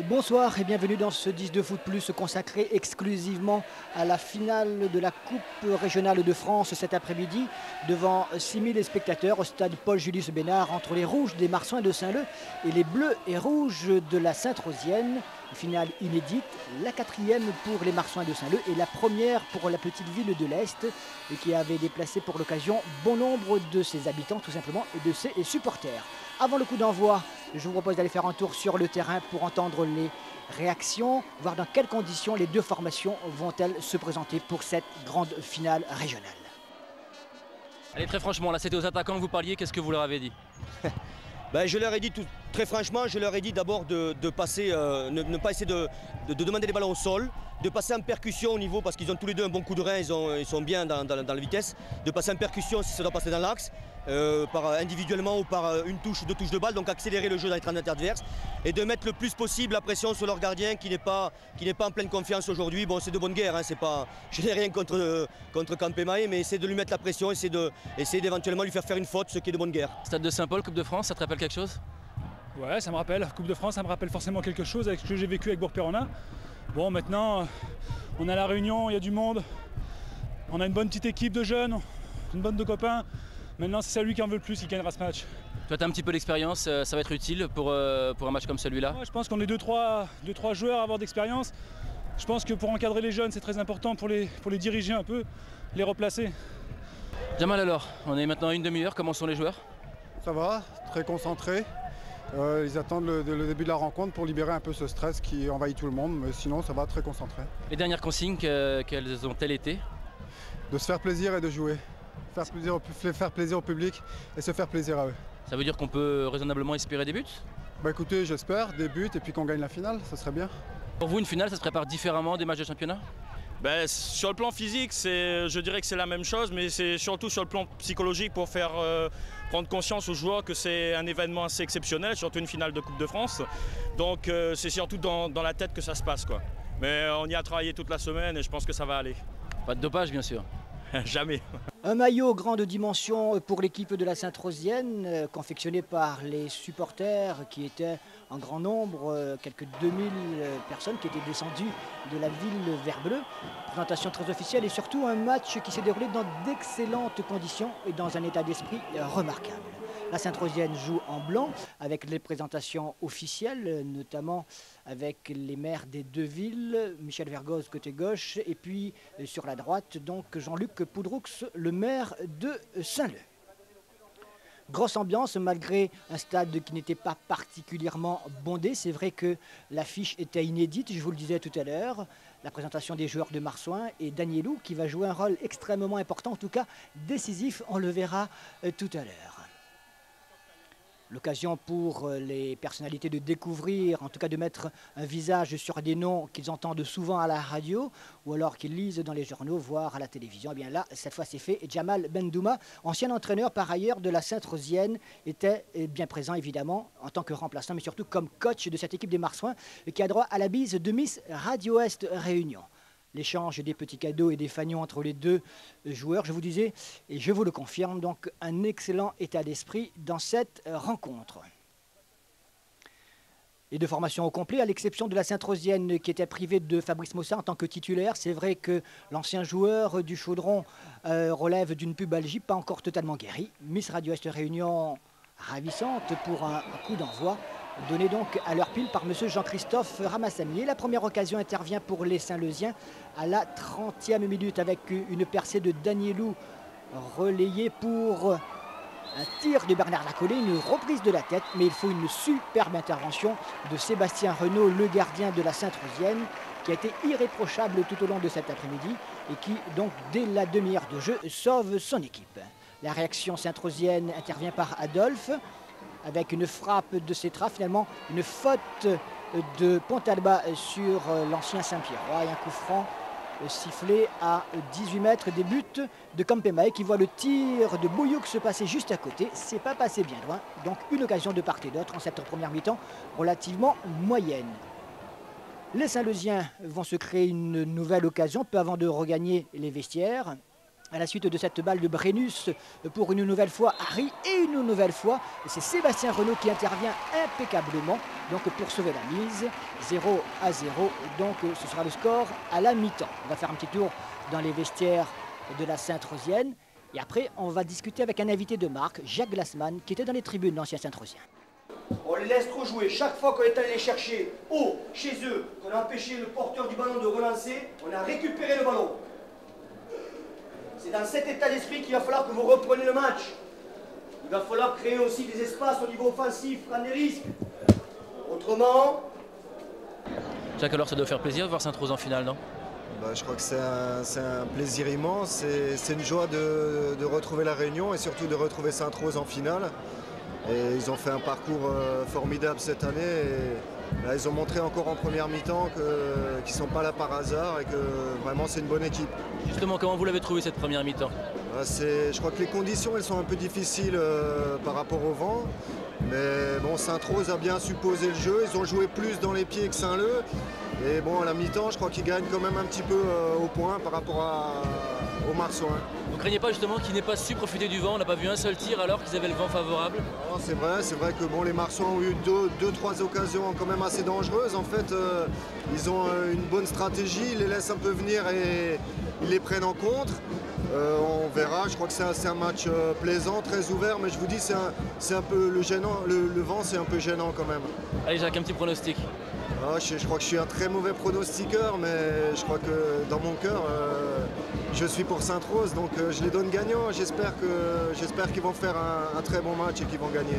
Bonsoir et bienvenue dans ce 10 de Foot Plus consacré exclusivement à la finale de la Coupe régionale de France cet après-midi devant 6000 spectateurs au stade Paul-Julius Bénard entre les Rouges des Marsouins de Saint-Leu et les Bleus et Rouges de la Sainte-Rosienne. Finale inédite, la quatrième pour les Marsouins de Saint-Leu et la première pour la petite ville de l'Est et qui avait déplacé pour l'occasion bon nombre de ses habitants tout simplement et de ses supporters. Avant le coup d'envoi, je vous propose d'aller faire un tour sur le terrain pour entendre les réactions, voir dans quelles conditions les deux formations vont-elles se présenter pour cette grande finale régionale. Allez, très franchement, là c'était aux attaquants que vous parliez, qu'est-ce que vous leur avez dit? Je leur ai dit très franchement, je leur ai dit d'abord de passer, ne pas essayer de demander des ballons au sol, de passer en percussion au niveau, parce qu'ils ont tous les deux un bon coup de rein, ils sont bien dans la vitesse, de passer en percussion si ça doit passer dans l'axe, individuellement ou par une touche, deux touches de balle, donc accélérer le jeu dans les 30 adverses et de mettre le plus possible la pression sur leur gardien qui n'est pas en pleine confiance aujourd'hui. Bon, c'est de bonne guerre, hein, je n'ai rien contre Campemae, mais essayer de lui mettre la pression, essayer d'éventuellement lui faire une faute, ce qui est de bonne guerre. Stade de Saint-Paul, Coupe de France, ça te rappelle quelque chose? Ouais, ça me rappelle, Coupe de France, ça me rappelle forcément quelque chose avec ce que j'ai vécu avec Bourg-Péronnin. Bon, maintenant, on est à La Réunion, il y a du monde, on a une bonne petite équipe de jeunes, une bonne de copains. Maintenant, c'est celui qui en veut le plus qui gagnera ce match. Toi, tu as un petit peu d'expérience, ça va être utile pour un match comme celui-là? Ouais, je pense qu'on est deux, trois joueurs à avoir d'expérience. Je pense que pour encadrer les jeunes, c'est très important pour les diriger un peu, les replacer. Jamal, alors, on est maintenant à une demi-heure, comment sont les joueurs? Ça va, très concentrés. Ils attendent le début de la rencontre pour libérer un peu ce stress qui envahit tout le monde, mais sinon ça va, très concentré. Les dernières consignes, quelles ont-elles été? De se faire plaisir et de jouer. Faire plaisir au public et se faire plaisir à eux. Ça veut dire qu'on peut raisonnablement espérer des buts? Écoutez, j'espère, des buts et puis qu'on gagne la finale, ça serait bien. Pour vous, une finale, ça se prépare différemment des matchs de championnat? Sur le plan physique, je dirais que c'est la même chose, mais c'est surtout sur le plan psychologique pour faire prendre conscience aux joueurs que c'est un événement assez exceptionnel, surtout une finale de Coupe de France. Donc c'est surtout dans la tête que ça se passe, quoi. Mais on y a travaillé toute la semaine et je pense que ça va aller. Pas de dopage, bien sûr. Jamais. Un maillot grande dimension pour l'équipe de la Sainte-Rosienne, confectionné par les supporters qui étaient en grand nombre, quelques 2000 personnes qui étaient descendues de la ville vert-bleu. Présentation très officielle et surtout un match qui s'est déroulé dans d'excellentes conditions et dans un état d'esprit remarquable. La Sainte-Rosienne joue en blanc avec les présentations officielles, notamment avec les maires des deux villes, Michel Vergoz côté gauche et puis sur la droite, donc Jean-Luc Poudroux, le maire de Saint-Leu. Grosse ambiance malgré un stade qui n'était pas particulièrement bondé. C'est vrai que l'affiche était inédite, je vous le disais tout à l'heure. La présentation des joueurs de Marsouin et Danielou qui va jouer un rôle extrêmement important, en tout cas décisif, on le verra tout à l'heure. L'occasion pour les personnalités de découvrir, en tout cas de mettre un visage sur des noms qu'ils entendent souvent à la radio ou alors qu'ils lisent dans les journaux, voire à la télévision. Et bien là, cette fois c'est fait. Et Jamal Bendouma, ancien entraîneur par ailleurs de la Sainte-Rosienne, était bien présent évidemment en tant que remplaçant, mais surtout comme coach de cette équipe des Marsouins qui a droit à la bise de Miss Radio Est Réunion. L'échange des petits cadeaux et des fanions entre les deux joueurs, je vous disais, et je vous le confirme, donc un excellent état d'esprit dans cette rencontre. Les deux formations au complet, à l'exception de la Sainte-Rosienne qui était privée de Fabrice Mossa en tant que titulaire. C'est vrai que l'ancien joueur du Chaudron relève d'une pubalgie pas encore totalement guérie. Miss Radio Est Réunion ravissante pour un coup d'envoi. Donné donc à l'heure pile par M. Jean-Christophe Ramassamier. La première occasion intervient pour les Saint-Leusiens à la 30e minute avec une percée de Danielou relayée pour un tir de Bernard Lacollet, une reprise de la tête, mais il faut une superbe intervention de Sébastien Renaud, le gardien de la Sainte-Rosienne, qui a été irréprochable tout au long de cet après-midi et qui, donc, dès la demi-heure de jeu, sauve son équipe. La réaction sainte-rosienne intervient par Adolphe, avec une frappe de Cetra, finalement une faute de Pontalba sur l'ancien Saint-Pierrois et un coup franc sifflé à 18 mètres des buts de Campemae qui voit le tir de Bouyouk se passer juste à côté. C'est pas passé bien loin, donc une occasion de part et d'autre en cette première mi-temps relativement moyenne. Les Saint-Leusiens vont se créer une nouvelle occasion peu avant de regagner les vestiaires. à la suite de cette balle de Brennus pour une nouvelle fois Harry et une nouvelle fois c'est Sébastien Renaud qui intervient impeccablement donc pour sauver la mise. 0-0, donc ce sera le score à la mi-temps. On va faire un petit tour dans les vestiaires de la Sainte-Rosienne et après on va discuter avec un invité de marque, Jacques Glassman, qui était dans les tribunes, l'ancien Sainte-Rosien. On les laisse trop jouer. Chaque fois qu'on est allé les chercher haut, chez eux, qu'on a empêché le porteur du ballon de relancer, on a récupéré le ballon. C'est dans cet état d'esprit qu'il va falloir que vous repreniez le match. Il va falloir créer aussi des espaces au niveau offensif, prendre des risques. Autrement... Jacques, alors ça doit faire plaisir de voir Sainte-Rose en finale, non? Je crois que c'est un plaisir immense. C'est une joie de retrouver la Réunion et surtout de retrouver Sainte-Rose en finale. Et ils ont fait un parcours formidable cette année. Et là, ils ont montré encore en première mi-temps qu'ils ne sont pas là par hasard et que vraiment c'est une bonne équipe. Justement, comment vous l'avez trouvé cette première mi-temps? Je crois que les conditions elles sont un peu difficiles par rapport au vent. Mais bon, Sainte-Rose a bien supposé le jeu. Ils ont joué plus dans les pieds que Saint-Leu. Et bon, à la mi-temps, je crois qu'ils gagnent quand même un petit peu au point par rapport aux Marsouins. Vous ne craignez pas justement qu'ils n'aient pas su profiter du vent? On n'a pas vu un seul tir alors qu'ils avaient le vent favorable? C'est vrai que bon, les Marsouins ont eu deux, trois occasions quand même assez dangereuses. En fait, ils ont une bonne stratégie, ils les laissent un peu venir et ils les prennent en contre. On verra, je crois que c'est un match plaisant, très ouvert, mais je vous dis, c'est un peu le vent c'est un peu gênant quand même. Allez Jacques, un petit pronostic. Je crois que je suis un très mauvais pronostiqueur, mais je crois que dans mon cœur, je suis pour Sainte-Rose, donc je les donne gagnants. J'espère qu'ils vont faire un très bon match et qu'ils vont gagner.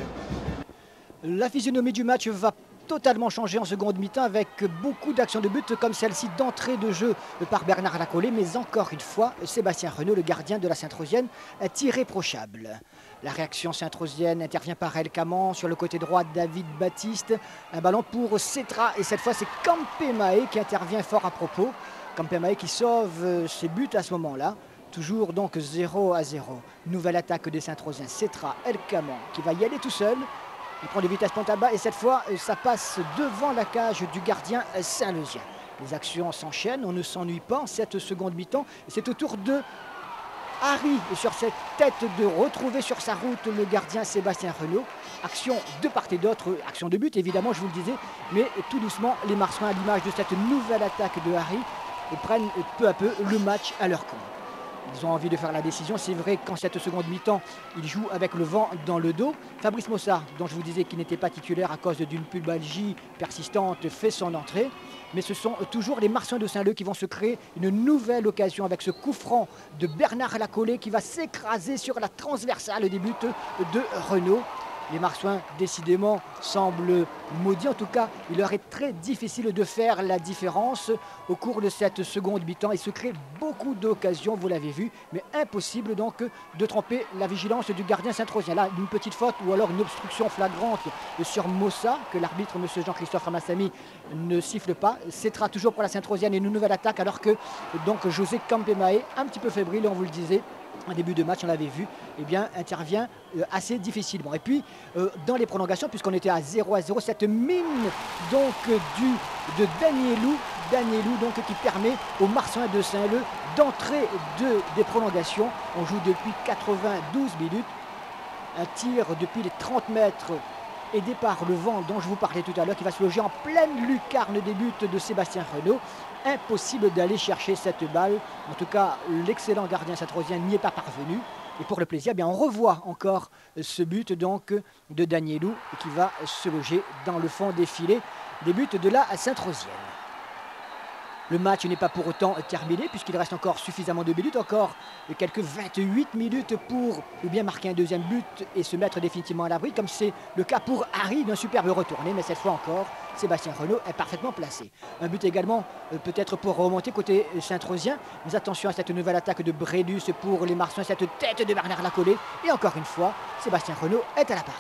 La physionomie du match va totalement changé en seconde mi-temps avec beaucoup d'actions de but comme celle-ci d'entrée de jeu par Bernard Lacollet, mais encore une fois Sébastien Renaud, le gardien de la Sainte-Rosienne, est irréprochable. La réaction sainte-rosienne intervient par El Caman, sur le côté droit David Baptiste, un ballon pour Cetra et cette fois c'est Campemae qui intervient fort à propos. Campemae qui sauve ses buts à ce moment-là. Toujours donc 0-0. Nouvelle attaque des Sainte-Rosiens. Cetra, El Caman qui va y aller tout seul. Il prend de vitesse pointe à bas et cette fois ça passe devant la cage du gardien saint-leusien. Les actions s'enchaînent, on ne s'ennuie pas en cette seconde mi-temps. C'est au tour de Harry sur cette tête de retrouver sur sa route le gardien Sébastien Renaud. Action de part et d'autre, action de but évidemment je vous le disais, mais tout doucement les Marsouins à l'image de cette nouvelle attaque de Harry prennent peu à peu le match à leur compte. Ils ont envie de faire la décision. C'est vrai qu'en cette seconde mi-temps, ils jouent avec le vent dans le dos. Fabrice Mossa, dont je vous disais qu'il n'était pas titulaire à cause d'une pubalgie persistante, fait son entrée. Mais ce sont toujours les Marsouins de Saint-Leu qui vont se créer une nouvelle occasion avec ce coup franc de Bernard Lacollet qui va s'écraser sur la transversale des buts de Renaud. Les Marsouins, décidément, semblent maudits. En tout cas, il leur est très difficile de faire la différence au cours de cette seconde mi-temps. Il se crée beaucoup d'occasions, vous l'avez vu, mais impossible donc de tromper la vigilance du gardien saint-rosien. Là, une petite faute ou alors une obstruction flagrante sur Mossa, que l'arbitre, M. Jean-Christophe Ramassamy, ne siffle pas. Cetra toujours pour la Sainte-Rosienne et une nouvelle attaque, alors que donc José Campemae, un petit peu fébrile, on vous le disait, en début de match, on l'avait vu, eh bien, intervient assez difficilement. Et puis, dans les prolongations, puisqu'on était à 0-0, cette mine donc de Danielou donc, qui permet aux Marsouins de Saint-Leu d'entrer des prolongations. On joue depuis 92 minutes. Un tir depuis les 30 mètres aidé par le vent dont je vous parlais tout à l'heure, qui va se loger en pleine lucarne des buts de Sébastien Renaud. Impossible d'aller chercher cette balle. En tout cas, l'excellent gardien saint-rosien n'y est pas parvenu. Et pour le plaisir, eh bien, on revoit encore ce but donc, de Danielou qui va se loger dans le fond des filets des buts de la Sainte-Rosienne. Le match n'est pas pour autant terminé puisqu'il reste encore suffisamment de minutes, encore quelques 28 minutes pour ou bien marquer un deuxième but et se mettre définitivement à l'abri, comme c'est le cas pour Harry d'un superbe retourné, mais cette fois encore, Sébastien Renaud est parfaitement placé. Un but également peut-être pour remonter côté saint-rosien, mais attention à cette nouvelle attaque de Brennus pour les Marsouins, cette tête de Bernard Lacollet, et encore une fois, Sébastien Renaud est à la parade.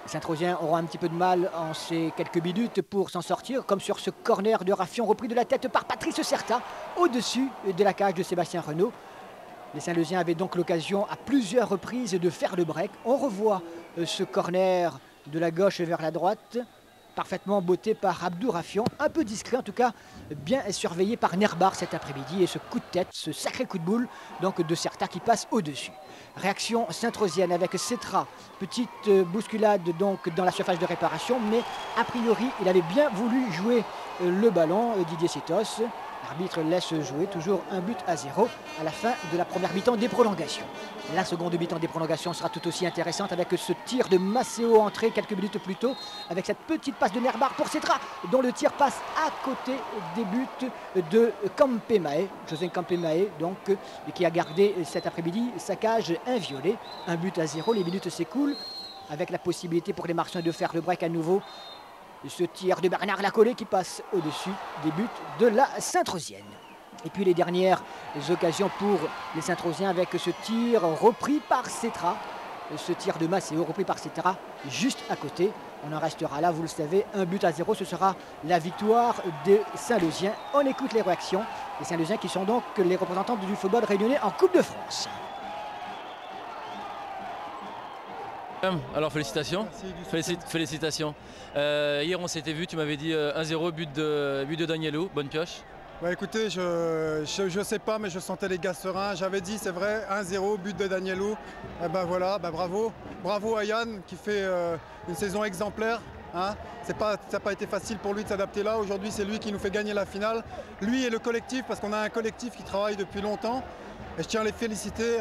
Les Saint-Rosiens auront un petit peu de mal en ces quelques minutes pour s'en sortir, comme sur ce corner de Raffion repris de la tête par Patrice Certa au-dessus de la cage de Sébastien Renaud. Les Saint-Leusiens avaient donc l'occasion à plusieurs reprises de faire le break. On revoit ce corner de la gauche vers la droite. parfaitement botté par Abdou Rafian, un peu discret en tout cas, bien surveillé par Nerbar cet après-midi. Et ce coup de tête, ce sacré coup de boule donc de Certa qui passe au-dessus. Réaction saint-rosienne avec Cetra, petite bousculade donc dans la surface de réparation, mais a priori il avait bien voulu jouer le ballon, Didier Setos. L'arbitre laisse jouer toujours 1-0 à la fin de la première mi-temps des prolongations. La seconde mi-temps des prolongations sera tout aussi intéressante avec ce tir de Maceo entré quelques minutes plus tôt, avec cette petite passe de Nerbar pour Cetra, dont le tir passe à côté des buts de Campemae, José Campemae, donc, qui a gardé cet après-midi sa cage inviolée. 1-0, les minutes s'écoulent, avec la possibilité pour les Marseillais de faire le break à nouveau. Ce tir de Bernard Lacollet qui passe au-dessus des buts de la Saint-Rosienne. Et puis les dernières occasions pour les Saint-Rosiens avec ce tir repris par Cetra. Ce tir de Maceo repris par Cetra juste à côté. On en restera là, vous le savez, 1-0. Ce sera la victoire des Saint-Losiens. On écoute les réactions. Les Saint-Losiens qui sont donc les représentants du football réunionnais en Coupe de France. Alors félicitations. Félicitations. Hier on s'était vu, tu m'avais dit 1-0, but de Danielou, bonne pioche. Bah écoutez, je sais pas, mais je sentais les gars sereins. J'avais dit, c'est vrai, 1-0, but de Danielou. Et ben voilà, bravo. Bravo à Yann qui fait une saison exemplaire. Hein. Ça n'a pas été facile pour lui de s'adapter là. Aujourd'hui, c'est lui qui nous fait gagner la finale. Lui et le collectif, parce qu'on a un collectif qui travaille depuis longtemps. Et je tiens à les féliciter,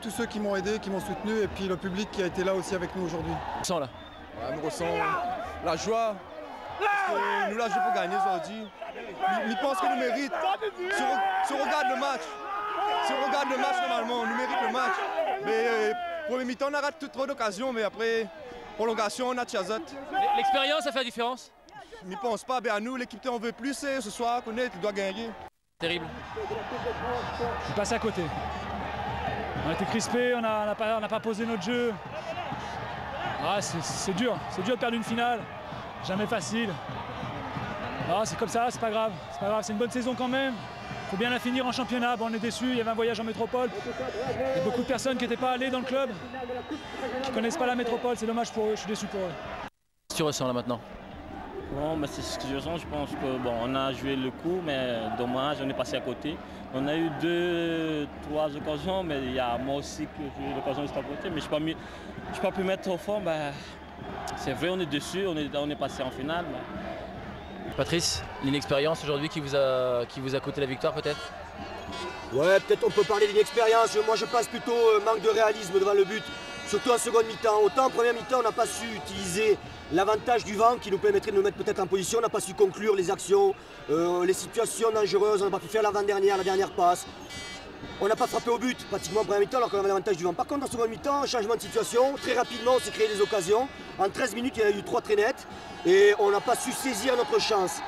tous ceux qui m'ont aidé, qui m'ont soutenu, et puis le public qui a été là aussi avec nous aujourd'hui. On là. Ouais, on ressent la joie, parce que nous là jouons pour gagner aujourd'hui. Ils pensent que nous méritons. Si on regarde le match, normalement, on nous mérite le match. Mais pour le mi-temps, on a raté trop d'occasions, mais après, prolongation, on a Tchazot. L'expérience a fait la différence? Je ne pense pas, à nous, l'équipe on veut plus, et ce soir, tu dois gagner. Terrible. Je suis passé à côté. On a été crispés, on n'a pas posé notre jeu. Ah, c'est dur de perdre une finale. Jamais facile. Ah, c'est comme ça, c'est pas grave. C'est une bonne saison quand même. Il faut bien la finir en championnat. Bon, on est déçus, il y avait un voyage en métropole. Il y a beaucoup de personnes qui n'étaient pas allées dans le club, qui ne connaissent pas la métropole. C'est dommage pour eux, je suis déçu pour eux. Qu'est-ce que tu ressens là maintenant? Bon, c'est ce que je ressens. Je pense que on a joué le coup, mais dommage, on est passé à côté. On a eu 2-3 occasions, mais il y a moi aussi que j'ai eu l'occasion de se côté, mais je n'ai pas pu mettre au fond. C'est vrai, on est dessus, on est passé en finale. Patrice, l'inexpérience aujourd'hui qui vous a coûté la victoire peut-être? Ouais, peut-être on peut parler d'inexpérience. Moi je pense plutôt manque de réalisme devant le but, surtout en seconde mi-temps. Autant en première mi-temps on n'a pas su utiliser l'avantage du vent qui nous permettrait de nous mettre peut-être en position. On n'a pas su conclure les actions, les situations dangereuses, on n'a pas pu faire l'avant-dernière, la dernière passe. On n'a pas frappé au but pratiquement en première mi-temps alors qu'on avait l'avantage du vent. Par contre en seconde mi-temps, changement de situation, très rapidement on s'est créé des occasions. En 13 minutes il y en a eu 3 très nettes et on n'a pas su saisir notre chance.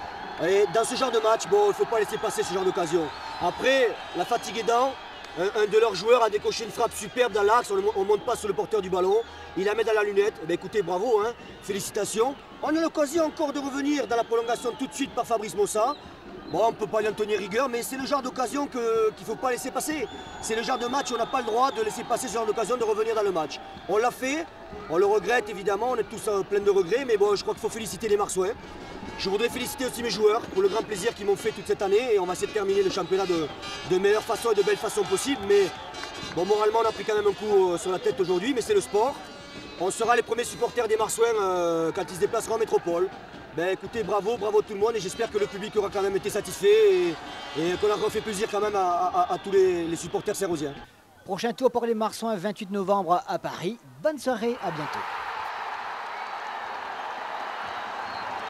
Et dans ce genre de match, bon, il ne faut pas laisser passer ce genre d'occasion. Après, la fatigue aidant, un de leurs joueurs a décoché une frappe superbe dans l'axe, on ne monte pas sur le porteur du ballon, il la met dans la lunette. Eh bien, écoutez, bravo, hein, félicitations. On a l'occasion encore de revenir dans la prolongation tout de suite par Fabrice Mossa. Bon, on ne peut pas lui en tenir rigueur, mais c'est le genre d'occasion qu'il ne faut pas laisser passer. C'est le genre de match où on n'a pas le droit de laisser passer ce genre d'occasion de revenir dans le match. On l'a fait, on le regrette évidemment, on est tous pleins de regrets, mais bon, je crois qu'il faut féliciter les Marseillais. Je voudrais féliciter aussi mes joueurs pour le grand plaisir qu'ils m'ont fait toute cette année et on va essayer de terminer le championnat de meilleure façon et de belle façon possible. Mais bon, moralement, on a pris quand même un coup sur la tête aujourd'hui, mais c'est le sport. On sera les premiers supporters des Marseillais quand ils se déplaceront en métropole. Ben écoutez, bravo tout le monde et j'espère que le public aura quand même été satisfait et qu'on aura fait plaisir quand même à tous les supporters saint-rosiens. Prochain tour pour les Marseillais, 28 novembre à Paris. Bonne soirée, à bientôt.